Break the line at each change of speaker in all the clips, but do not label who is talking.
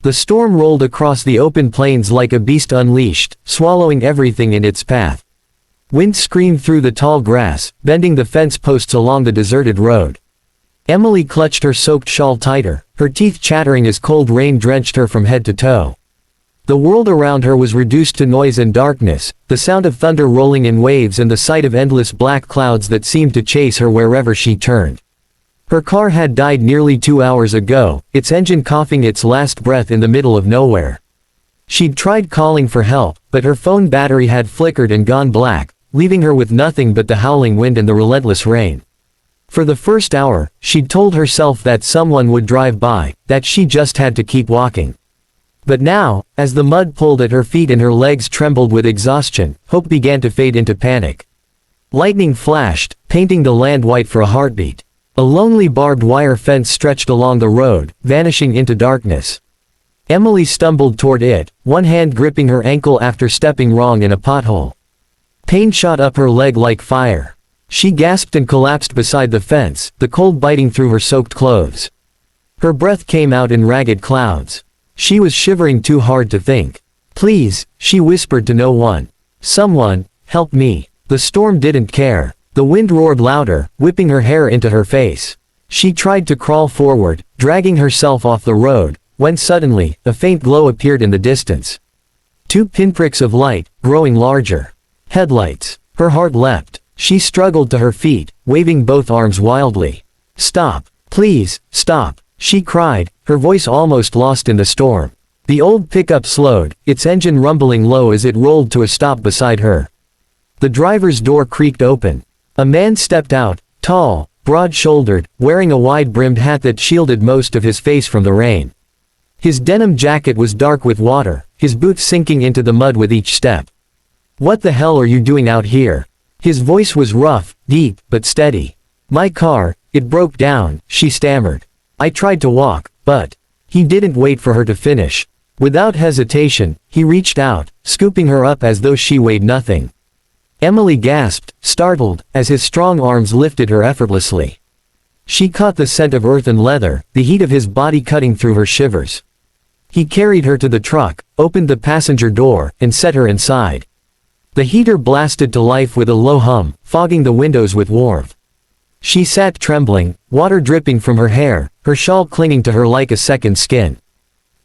The storm rolled across the open plains like a beast unleashed, swallowing everything in its path. Wind screamed through the tall grass, bending the fence posts along the deserted road. Emily clutched her soaked shawl tighter, her teeth chattering as cold rain drenched her from head to toe. The world around her was reduced to noise and darkness, the sound of thunder rolling in waves and the sight of endless black clouds that seemed to chase her wherever she turned. Her car had died nearly 2 hours ago, its engine coughing its last breath in the middle of nowhere. She'd tried calling for help, but her phone battery had flickered and gone black, leaving her with nothing but the howling wind and the relentless rain. For the first hour, she'd told herself that someone would drive by, that she just had to keep walking. But now, as the mud pulled at her feet and her legs trembled with exhaustion, hope began to fade into panic. Lightning flashed, painting the land white for a heartbeat. A lonely barbed wire fence stretched along the road, vanishing into darkness. Emily stumbled toward it, one hand gripping her ankle after stepping wrong in a pothole. Pain shot up her leg like fire. She gasped and collapsed beside the fence, the cold biting through her soaked clothes. Her breath came out in ragged clouds. She was shivering too hard to think. "Please," she whispered to no one. "Someone, help me." The storm didn't care. The wind roared louder, whipping her hair into her face. She tried to crawl forward, dragging herself off the road, when suddenly, a faint glow appeared in the distance. 2 pinpricks of light, growing larger. Headlights. Her heart leapt. She struggled to her feet, waving both arms wildly. "Stop. Please, stop," she cried, her voice almost lost in the storm. The old pickup slowed, its engine rumbling low as it rolled to a stop beside her. The driver's door creaked open. A man stepped out, tall, broad-shouldered, wearing a wide-brimmed hat that shielded most of his face from the rain. His denim jacket was dark with water, his boots sinking into the mud with each step. "What the hell are you doing out here?" His voice was rough, deep, but steady. "My car, it broke down," she stammered. "I tried to walk, but..." He didn't wait for her to finish. Without hesitation, he reached out, scooping her up as though she weighed nothing. Emily gasped, startled, as his strong arms lifted her effortlessly. She caught the scent of earth and leather, the heat of his body cutting through her shivers. He carried her to the truck, opened the passenger door, and set her inside. The heater blasted to life with a low hum, fogging the windows with warmth. She sat trembling, water dripping from her hair, her shawl clinging to her like a second skin.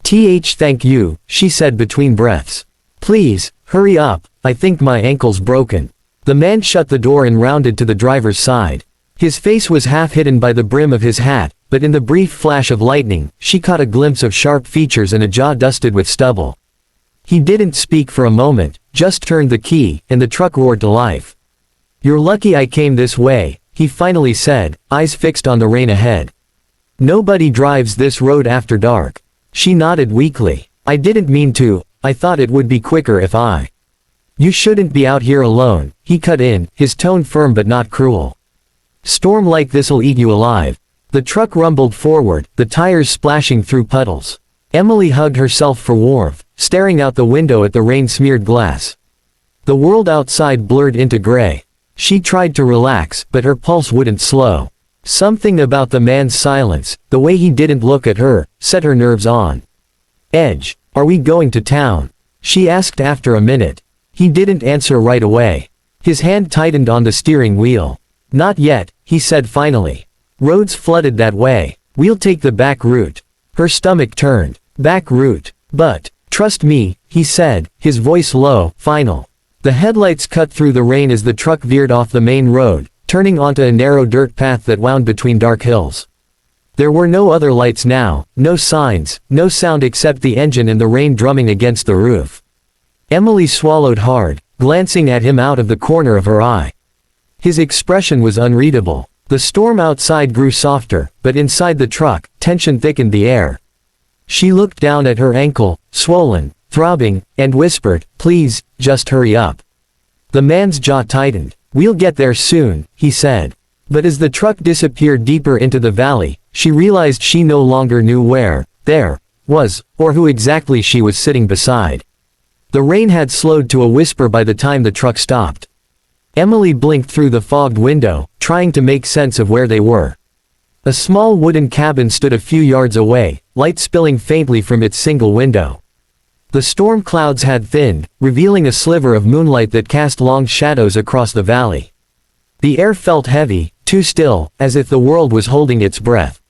Thank you," she said between breaths. "Please, hurry up, I think my ankle's broken." The man shut the door and rounded to the driver's side. His face was half hidden by the brim of his hat, but in the brief flash of lightning, she caught a glimpse of sharp features and a jaw dusted with stubble. He didn't speak for a moment, just turned the key, and the truck roared to life. "You're lucky I came this way," he finally said, eyes fixed on the rain ahead. "Nobody drives this road after dark." She nodded weakly. "I didn't mean to, I thought it would be quicker if I..." "You shouldn't be out here alone," he cut in, his tone firm but not cruel. "Storm like this'll eat you alive." The truck rumbled forward, the tires splashing through puddles. Emily hugged herself for warmth, staring out the window at the rain-smeared glass. The world outside blurred into gray. She tried to relax, but her pulse wouldn't slow. Something about the man's silence, the way he didn't look at her, set her nerves on edge. "Are we going to town?" she asked after a minute. He didn't answer right away. His hand tightened on the steering wheel. "Not yet," he said finally. "Roads flooded that way. We'll take the back route." Her stomach turned. Back route. "But, trust me," he said, his voice low, final. The headlights cut through the rain as the truck veered off the main road, turning onto a narrow dirt path that wound between dark hills. There were no other lights now, no signs, no sound except the engine and the rain drumming against the roof. Emily swallowed hard, glancing at him out of the corner of her eye. His expression was unreadable. The storm outside grew softer, but inside the truck, tension thickened the air. She looked down at her ankle, swollen, throbbing, and whispered, "Please, just hurry up." The man's jaw tightened. "We'll get there soon," he said. But as the truck disappeared deeper into the valley, she realized she no longer knew where there was, or who exactly she was sitting beside. The rain had slowed to a whisper by the time the truck stopped. Emily blinked through the fogged window, trying to make sense of where they were. A small wooden cabin stood a few yards away, light spilling faintly from its single window. The storm clouds had thinned, revealing a sliver of moonlight that cast long shadows across the valley. The air felt heavy, too still, as if the world was holding its breath.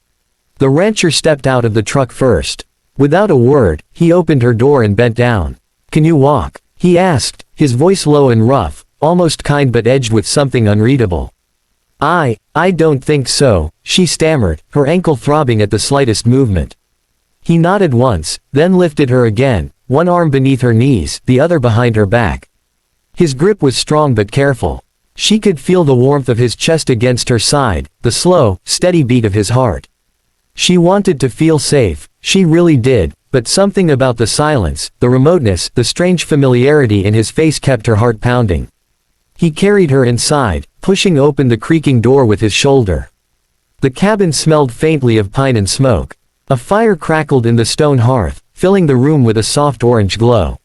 The rancher stepped out of the truck first. Without a word, he opened her door and bent down. "Can you walk?" he asked, his voice low and rough, almost kind but edged with something unreadable. I don't think so," she stammered, her ankle throbbing at the slightest movement. He nodded once, then lifted her again, one arm beneath her knees, the other behind her back. His grip was strong but careful. She could feel the warmth of his chest against her side, the slow, steady beat of his heart. She wanted to feel safe, she really did, but something about the silence, the remoteness, the strange familiarity in his face kept her heart pounding. He carried her inside, pushing open the creaking door with his shoulder. The cabin smelled faintly of pine and smoke. A fire crackled in the stone hearth, filling the room with a soft orange glow.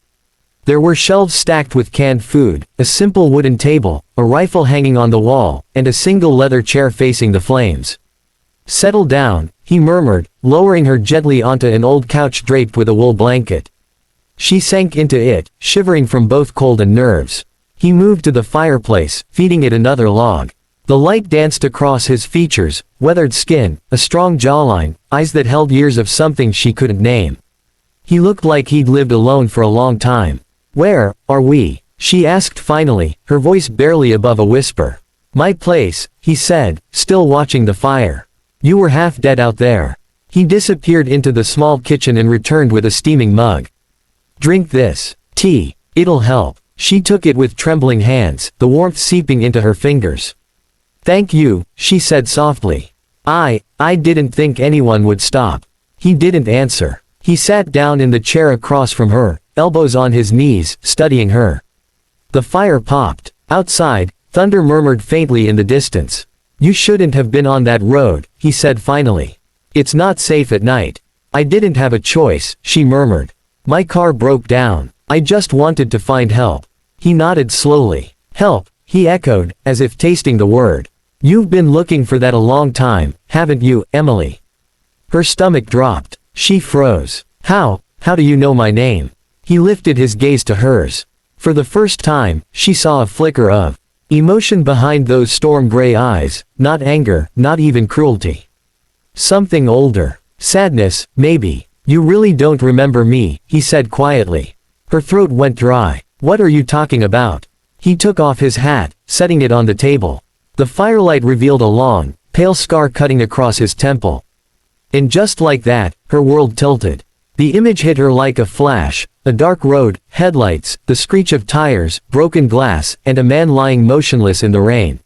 There were shelves stacked with canned food, a simple wooden table, a rifle hanging on the wall, and a single leather chair facing the flames. "Settle down," he murmured, lowering her gently onto an old couch draped with a wool blanket. She sank into it, shivering from both cold and nerves. He moved to the fireplace, feeding it another log. The light danced across his features, weathered skin, a strong jawline, eyes that held years of something she couldn't name. He looked like he'd lived alone for a long time. "Where are we?" she asked finally, her voice barely above a whisper. "My place," he said, still watching the fire. "You were half dead out there." He disappeared into the small kitchen and returned with a steaming mug. "Drink this tea. It'll help." She took it with trembling hands, the warmth seeping into her fingers. "Thank you," she said softly. I didn't think anyone would stop." He didn't answer. He sat down in the chair across from her, elbows on his knees, studying her. The fire popped. Outside, thunder murmured faintly in the distance. "You shouldn't have been on that road," he said finally. "It's not safe at night." "I didn't have a choice," she murmured. "My car broke down. I just wanted to find help." He nodded slowly. "Help," he echoed, as if tasting the word. "You've been looking for that a long time, haven't you, Emily?" Her stomach dropped. She froze. How do you know my name?" He lifted his gaze to hers. For the first time, she saw a flicker of emotion behind those storm-gray eyes, not anger, not even cruelty. Something older. Sadness, maybe. "You really don't remember me," he said quietly. Her throat went dry. "What are you talking about?" He took off his hat, setting it on the table. The firelight revealed a long, pale scar cutting across his temple. And just like that, her world tilted. The image hit her like a flash, a dark road, headlights, the screech of tires, broken glass, and a man lying motionless in the rain.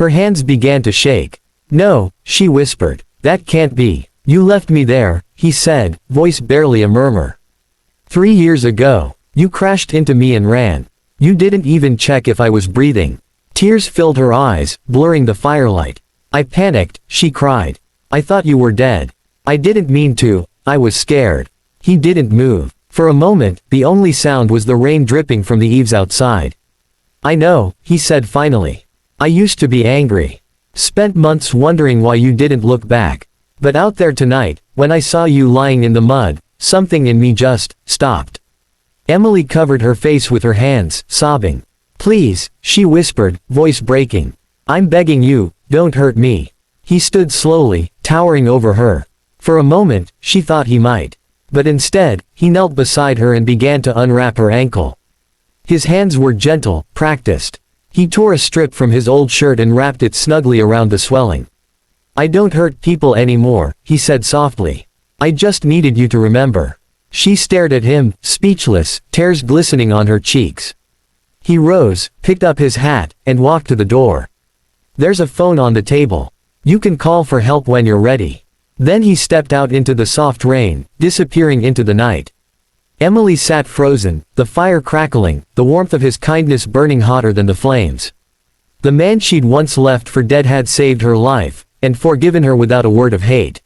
Her hands began to shake. "No," she whispered. "That can't be. You left me there," he said, voice barely a murmur. 3 years ago. You crashed into me and ran. You didn't even check if I was breathing." Tears filled her eyes, blurring the firelight. "I panicked," she cried. "I thought you were dead. I didn't mean to, I was scared." He didn't move. For a moment, the only sound was the rain dripping from the eaves outside. "I know," he said finally. "I used to be angry. Spent months wondering why you didn't look back. But out there tonight, when I saw you lying in the mud, something in me just stopped." Emily covered her face with her hands, sobbing. "Please," she whispered, voice breaking. "I'm begging you, don't hurt me." He stood slowly, towering over her. For a moment, she thought he might. But instead, he knelt beside her and began to unwrap her ankle. His hands were gentle, practiced. He tore a strip from his old shirt and wrapped it snugly around the swelling. "I don't hurt people anymore," he said softly. "I just needed you to remember." She stared at him, speechless, tears glistening on her cheeks. He rose, picked up his hat, and walked to the door. "There's a phone on the table. You can call for help when you're ready." Then he stepped out into the soft rain, disappearing into the night. Emily sat frozen, the fire crackling, the warmth of his kindness burning hotter than the flames. The man she'd once left for dead had saved her life, and forgiven her without a word of hate.